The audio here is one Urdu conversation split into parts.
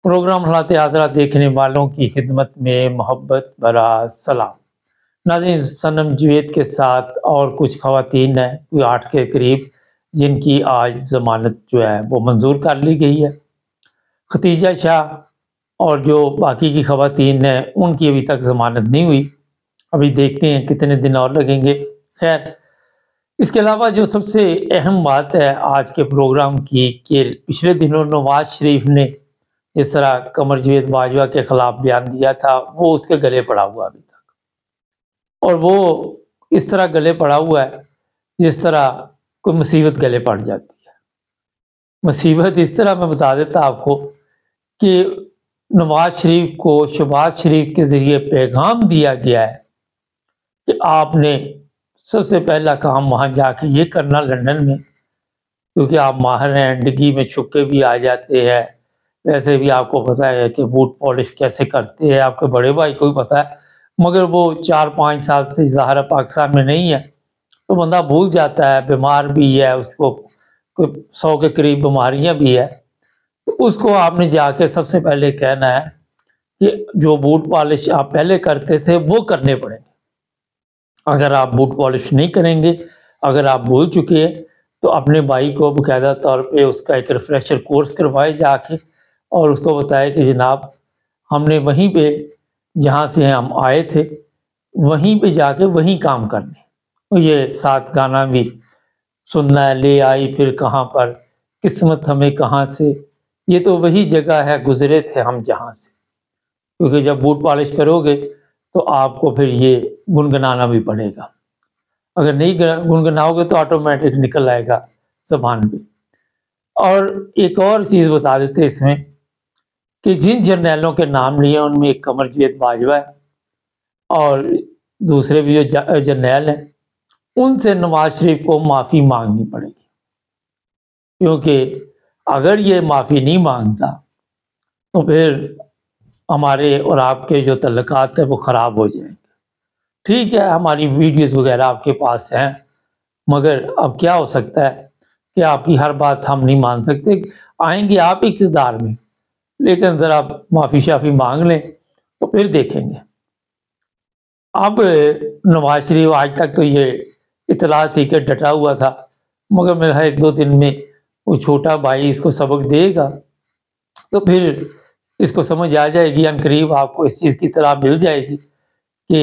پروگرام حالات حاضرہ دیکھنے والوں کی خدمت میں محبت بھرا سلام۔ ناظرین، صنم جوید کے ساتھ اور کچھ خواتین ہیں، کوئی 8 کے قریب، جن کی آج ضمانت جو ہے وہ منظور کر لی گئی ہے۔ ختیجہ شاہ اور جو باقی کی خواتین ہیں ان کی ابھی تک ضمانت نہیں ہوئی، ابھی دیکھتے ہیں کتنے دن اور لگیں گے۔ خیر، اس کے علاوہ جو سب سے اہم بات ہے آج کے پروگرام کی کہ پچھلے دنوں نواز شریف نے اس طرح قمر جاوید باجوہ کے خلاف بیان دیا تھا، وہ اس کے گلے پڑا ہوا ابھی تک، اور وہ اس طرح گلے پڑا ہوا ہے جس طرح کوئی مصیبت گلے پڑ جاتی ہے۔ مصیبت اس طرح میں بتا دیتا آپ کو کہ نواز شریف کو شہباز شریف کے ذریعے پیغام دیا گیا ہے کہ آپ نے سب سے پہلا کام وہاں جا کے یہ کرنا لندن میں، کیونکہ آپ ماہر ہیں، ڈگی میں چھکے بھی آ جاتے ہیں، ویسے بھی آپ کو پتہ ہے کہ بوٹ پالش کیسے کرتے ہیں، آپ کے بڑے بھائی کو بھی پتہ ہے، مگر وہ 4-5 سال سے ظاہر پاکستان میں نہیں ہے تو بندہ بھول جاتا ہے، بیمار بھی ہے، اس کو کوئی 100 کے قریب بیماریاں بھی ہے، تو اس کو آپ نے جا کے سب سے پہلے کہنا ہے کہ جو بوٹ پالش آپ پہلے کرتے تھے وہ کرنے پڑیں گے۔ اگر آپ بوٹ پالش نہیں کریں گے، اگر آپ بھول چکے ہیں، تو اپنے بھائی کو باقاعدہ طور پہ اس کا ایک ریفریشر کورس کروائے جا کے، اور اس کو بتائے کہ جناب ہم نے وہیں پہ جہاں سے ہم آئے تھے وہیں پہ جا کے وہیں کام کرنے۔ اور یہ ساتھ گانا بھی سننا ہے، لے آئی پھر کہاں پر قسمت ہمیں کہاں سے، یہ تو وہی جگہ ہے گزرے تھے ہم جہاں سے۔ کیونکہ جب بوٹ پالش کرو گے تو آپ کو پھر یہ گنگنانا بھی پڑے گا، اگر نہیں گنگناؤ گے تو آٹومیٹک نکل آئے گا زبان پہ۔ اور ایک اور چیز بتا دیتے اس میں کہ جن جرنیلوں کے نام لیے ان میں ایک قمر جاوید باجوہ ہے اور دوسرے بھی جو جرنیل ہیں، ان سے نواز شریف کو معافی مانگنی پڑے گی، کیونکہ اگر یہ معافی نہیں مانگتا تو پھر ہمارے اور آپ کے جو تعلقات ہیں وہ خراب ہو جائیں گے۔ ٹھیک ہے، ہماری ویڈیوز وغیرہ آپ کے پاس ہیں، مگر اب کیا ہو سکتا ہے کہ آپ کی ہر بات ہم نہیں مان سکتے۔ آئیں گے آپ اقتدار میں، لیکن ذرا معافی شافی مانگ لیں تو پھر دیکھیں گے۔ اب نواز شریف آج تک تو یہ اطلاع تھی کہ ڈٹا ہوا تھا، مگر میرا 1-2 دن میں وہ چھوٹا بھائی اس کو سبق دے گا تو پھر اس کو سمجھ آ جائے گی، عنقریب آپ کو اس چیز کی اطلاع مل جائے گی کہ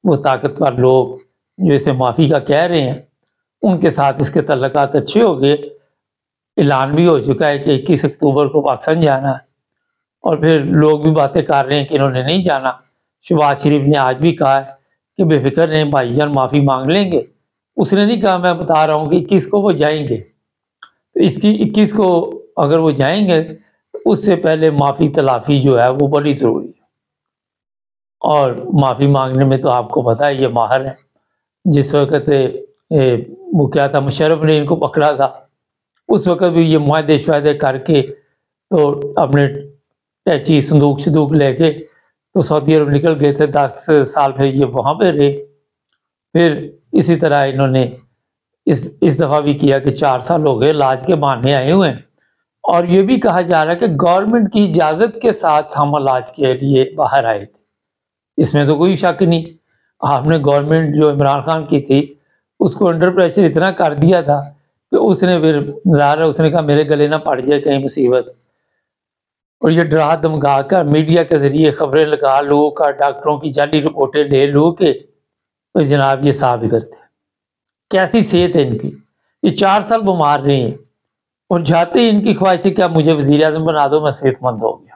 وہ طاقتور لوگ جو اسے معافی کا کہہ رہے ہیں ان کے ساتھ اس کے تعلقات اچھے ہو گئے۔ اعلان بھی ہو چکا ہے کہ 21 اکتوبر کو پاکستان جانا ہے، اور پھر لوگ بھی باتیں کر رہے ہیں کہ انہوں نے نہیں جانا۔ شہباز شریف نے آج بھی کہا ہے کہ بے فکر رہیں بھائی جان، معافی مانگ لیں گے۔ اس نے نہیں کہا، میں بتا رہا ہوں کہ 21 کو وہ جائیں گے، تو اس کی 21 کو اگر وہ جائیں گے تو اس سے پہلے معافی تلافی جو ہے وہ بڑی ضروری ہے۔ اور معافی مانگنے میں تو آپ کو پتہ ہے یہ ماہر ہیں۔ جس وقت وہ کیا تھا، مشرف نے ان کو پکڑا تھا، اس وقت بھی یہ معاہدے شاہدے کر کے تو اپنے ٹیچی صندوق لے کے تو سعودی عرب نکل گئے تھے۔ 10 سال پھر یہ وہاں پہ رہے۔ پھر اسی طرح انہوں نے اس دفعہ بھی کیا کہ 4 سال ہو گئے، علاج کے بہانے آئے ہوئے ہیں، اور یہ بھی کہا جا رہا ہے کہ گورنمنٹ کی اجازت کے ساتھ ہم علاج کے لیے باہر آئے تھے۔ اس میں تو کوئی شک نہیں۔ آپ نے گورنمنٹ جو عمران خان کی تھی اس کو انڈر پریشر اتنا کر دیا تھا کہ اس نے پھر ظاہر ہے اس نے کہا میرے گلے نہ پڑ جائے کہیں مصیبت، اور یہ ڈرا دھمکا کر میڈیا کے ذریعے خبریں لگا لو کا، ڈاکٹروں کی جعلی رپورٹیں لے لو کہ تو جناب یہ صاحب ادھر تھے۔ کیسی صحت ہے ان کی، یہ 4 سال بیمار رہے ہیں، اور جاتے ہی ان کی خواہش ہے کہ اب مجھے وزیر اعظم بنا دو، میں صحت مند ہو گیا۔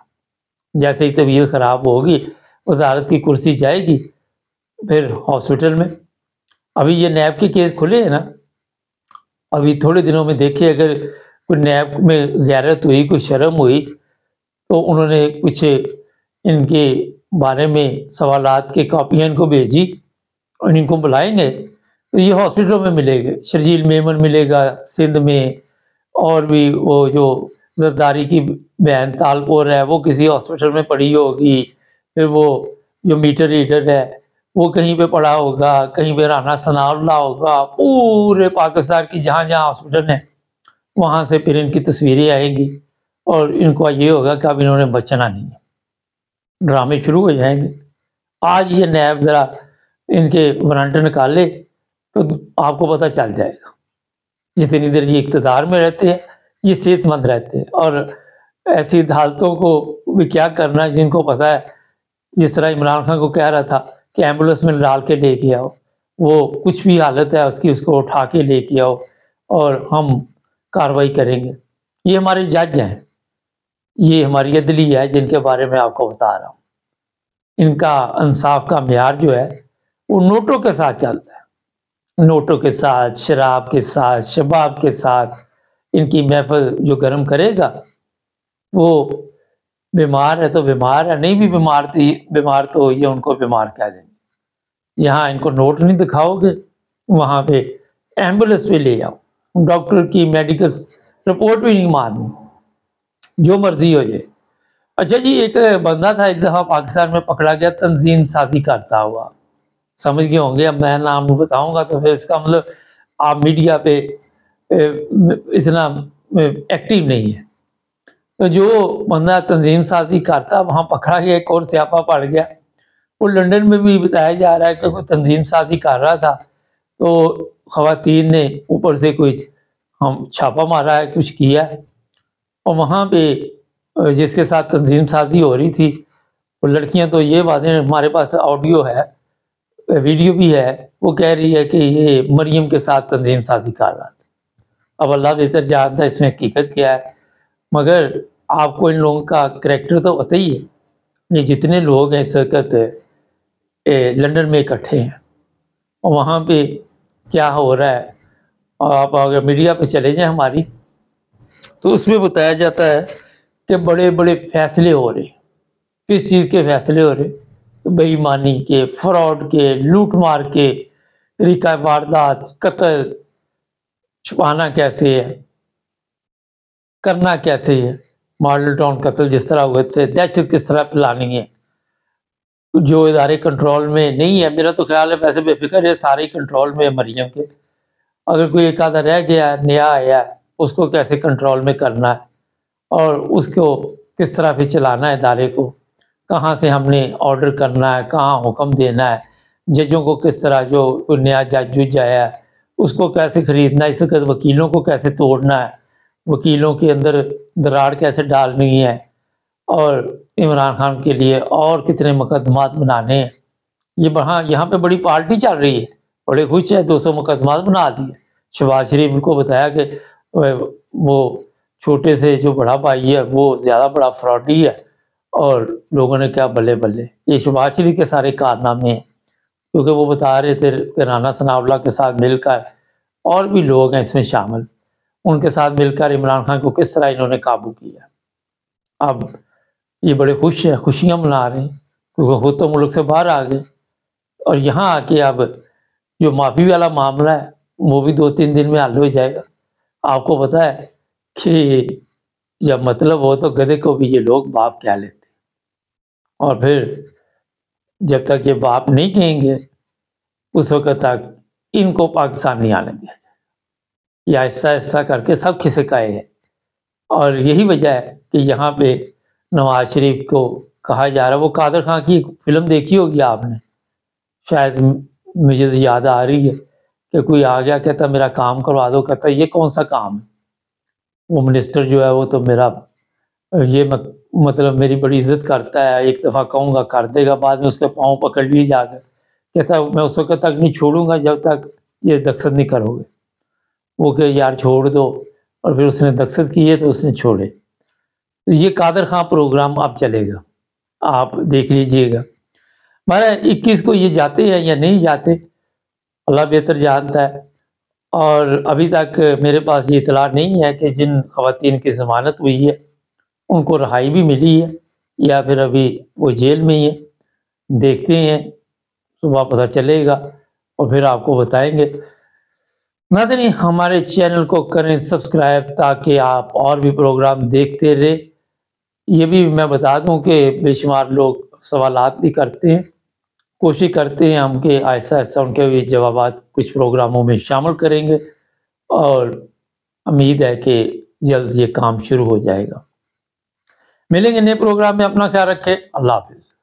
جیسے ہی طبیعت خراب ہوگی، وزارت کی کرسی جائے گی، پھر ہاسپٹل میں۔ ابھی یہ نیب کے کیس کھلے ہیں نا، ابھی تھوڑے دنوں میں دیکھیے اگر کوئی نیب میں غیرت ہوئی، کوئی شرم ہوئی، تو انہوں نے کچھ ان کے بارے میں سوالات کے کاپیاں ان کو بھیجی اور ان کو بلائیں گے تو یہ ہاسپٹلوں میں ملے گا، شرجیل میمن ملے گا سندھ میں، اور بھی وہ جو زرداری کی بہن تالپور ہے وہ کسی ہاسپٹل میں پڑی ہوگی، پھر وہ جو میٹر ریڈر ہے وہ کہیں پہ پڑا ہوگا، کہیں پہ رانا ثناء اللہ ہوگا، پورے پاکستان کی جہاں جہاں ہاسپٹل ہیں وہاں سے پھر ان کی تصویریں آئیں گی، اور ان کو یہ ہوگا کہ اب انہوں نے بچنا نہیں ہے، ڈرامے شروع ہو جائیں گے۔ آج یہ نیب ذرا ان کے وارنٹ نکال لے تو آپ کو پتہ چل جائے گا، جتنی دیر یہ اقتدار میں رہتے ہیں یہ صحت مند رہتے ہیں، اور ایسی عدالتوں کو بھی کیا کرنا ہے جن کو پتہ ہے، جس طرح عمران خان کو کہہ رہا تھا کہ ایمبولینس میں ڈال کے لے کے آؤ، وہ کچھ بھی حالت ہے اس کی، اس کو اٹھا کے لے کے آؤ اور ہم کارروائی کریں گے۔ یہ ہمارے جج ہیں، یہ ہماری عدلیہ ہے جن کے بارے میں آپ کو بتا رہا ہوں۔ ان کا انصاف کا معیار جو ہے وہ نوٹوں کے ساتھ چلتا ہے، نوٹوں کے ساتھ، شراب کے ساتھ، شباب کے ساتھ۔ ان کی محفل جو گرم کرے گا وہ بیمار ہے تو بیمار ہے، نہیں بھی بیمار تو یہ ان کو بیمار کہہ دیں گے۔ یہاں ان کو نوٹ نہیں دکھاؤ گے، وہاں پہ ایمبولینس پہ لے آؤ، ڈاکٹر کی میڈیکل رپورٹ بھی نہیں ماننی، جو مرضی ہو جائے۔ اچھا جی، ایک بندہ تھا ایک دفعہ پاکستان میں پکڑا گیا تنظیم سازی کرتا ہوا، سمجھ گئے ہوں گے، اب میں نام بتاؤں گا تو پھر اس کا مطلب آپ میڈیا پہ اتنا ایکٹیو نہیں ہے۔ تو جو بندہ تنظیم سازی کرتا وہاں پکڑا گیا، ایک اور سیاپا پڑ گیا۔ وہ لندن میں بھی بتایا جا رہا ہے کہ وہ تنظیم سازی کر رہا تھا تو خواتین نے اوپر سے کچھ ہم چھاپا مارا ہے، کچھ کیا ہے، اور وہاں پہ جس کے ساتھ تنظیم سازی ہو رہی تھی وہ لڑکیاں تو یہ باتیں، ہمارے پاس آڈیو ہے، ویڈیو بھی ہے، وہ کہہ رہی ہے کہ یہ مریم کے ساتھ تنظیم سازی کر رہا تھا۔ اب اللہ بہتر جانتا ہے اس میں حقیقت کیا ہے، مگر آپ کو ان لوگوں کا کریکٹر تو پتہ ہی ہے۔ یہ جتنے لوگ ہیں اس وقت لندن میں اکٹھے ہیں، اور وہاں پہ کیا ہو رہا ہے، آپ اگر میڈیا پہ چلے جائیں ہماری، تو اس میں بتایا جاتا ہے کہ بڑے بڑے فیصلے ہو رہے ہیں۔ کس چیز کے فیصلے ہو رہے؟ بے ایمانی کے، فراڈ کے، لوٹ مار کے، طریقہ واردات، قتل چھپانا کیسے ہے، کرنا کیسے ہے، ماڈل ٹاؤن قتل جس طرح ہوئے تھے، دہشت کس طرح پھیلانی ہے، جو ادارے کنٹرول میں نہیں ہے۔ میرا تو خیال ہے ویسے بے فکر ہے سارے کنٹرول میں مریم کے، اگر کوئی ایک آدھا رہ گیا نیا آیا اس کو کیسے کنٹرول میں کرنا ہے، اور اس کو کس طرح پہ چلانا ہے ادارے کو، کہاں سے ہم نے آرڈر کرنا ہے، کہاں حکم دینا ہے، ججوں کو کس طرح، جو کوئی نیا جج آیا ہے اس کو کیسے خریدنا ہے، اس وقت وکیلوں کو کیسے توڑنا ہے، وکیلوں کے اندر دراڑ کیسے ڈالنی ہے، اور عمران خان کے لیے اور کتنے مقدمات بنانے ہیں۔ یہاں پہ بڑی پارٹی چل رہی ہے، بڑے خوش ہے، 200 مقدمات بنا دیے۔ شہباز شریف کو بتایا کہ وہ چھوٹے سے جو بڑا بھائی ہے وہ زیادہ بڑا فراڈی ہے، اور لوگوں نے کیا بلے بلے، یہ شہباز شریف کے سارے کارنامے ہیں، کیونکہ وہ بتا رہے تھے کہ رانا ثناء اللہ کے ساتھ مل کر، اور بھی لوگ ہیں اس میں شامل، ان کے ساتھ مل کر عمران خان کو کس طرح انہوں نے قابو کیا۔ اب یہ بڑے خوش ہیں، خوشیاں منا رہے ہیں، کیونکہ خود تو ملک سے باہر آ گئے، اور یہاں آ کے اب جو معافی والا معاملہ ہے وہ بھی 2-3 دن میں حل ہو جائے گا۔ آپ کو پتہ ہے کہ جب مطلب ہو تو گدھے کو بھی یہ لوگ باپ کہہ لیتے، اور پھر جب تک یہ باپ نہیں کہیں گے اس وقت تک ان کو پاکستان نہیں آنے دیا جائے، یہ آہستہ آہستہ کر کے سب کھسکائے ہیں۔ اور یہی وجہ ہے کہ یہاں پہ نواز شریف کو کہا جا رہا ہے، وہ قادر خان کی فلم دیکھی ہوگی آپ نے شاید، مجھے تو یاد آ رہی ہے کہ کوئی آ گیا کہتا میرا کام کروا دو، کہتا یہ کون سا کام ہے، وہ منسٹر جو ہے وہ تو میرا یہ مطلب میری بڑی عزت کرتا ہے، ایک دفعہ کہوں گا کر دے گا، بعد میں اس کے پاؤں پکڑ لیے جا کر، کہتا میں اس وقت تک نہیں چھوڑوں گا جب تک یہ دستخط نہیں کرو گے۔ وہ کہ یار چھوڑ دو، اور پھر اس نے دستخط کیے تو اس نے چھوڑے۔ تو یہ قادر خان پروگرام اب چلے گا، آپ دیکھ لیجئے گا۔ ہمارا 21 کو یہ جاتے ہیں یا نہیں جاتے اللہ بہتر جانتا ہے، اور ابھی تک میرے پاس یہ اطلاع نہیں ہے کہ جن خواتین کی ضمانت ہوئی ہے ان کو رہائی بھی ملی ہے یا پھر ابھی وہ جیل میں ہی ہے۔ دیکھتے ہیں، صبح پتہ چلے گا اور پھر آپ کو بتائیں گے۔ ناظرین، ہمارے چینل کو کریں سبسکرائب تاکہ آپ اور بھی پروگرام دیکھتے رہیں۔ یہ بھی میں بتا دوں کہ بے شمار لوگ سوالات بھی کرتے ہیں، کوشش کرتے ہیں ہم کہ آہستہ آہستہ ان کے بھی جوابات کچھ پروگراموں میں شامل کریں گے، اور امید ہے کہ جلد یہ کام شروع ہو جائے گا۔ ملیں گے نئے پروگرام میں، اپنا خیال رکھیں، اللہ حافظ۔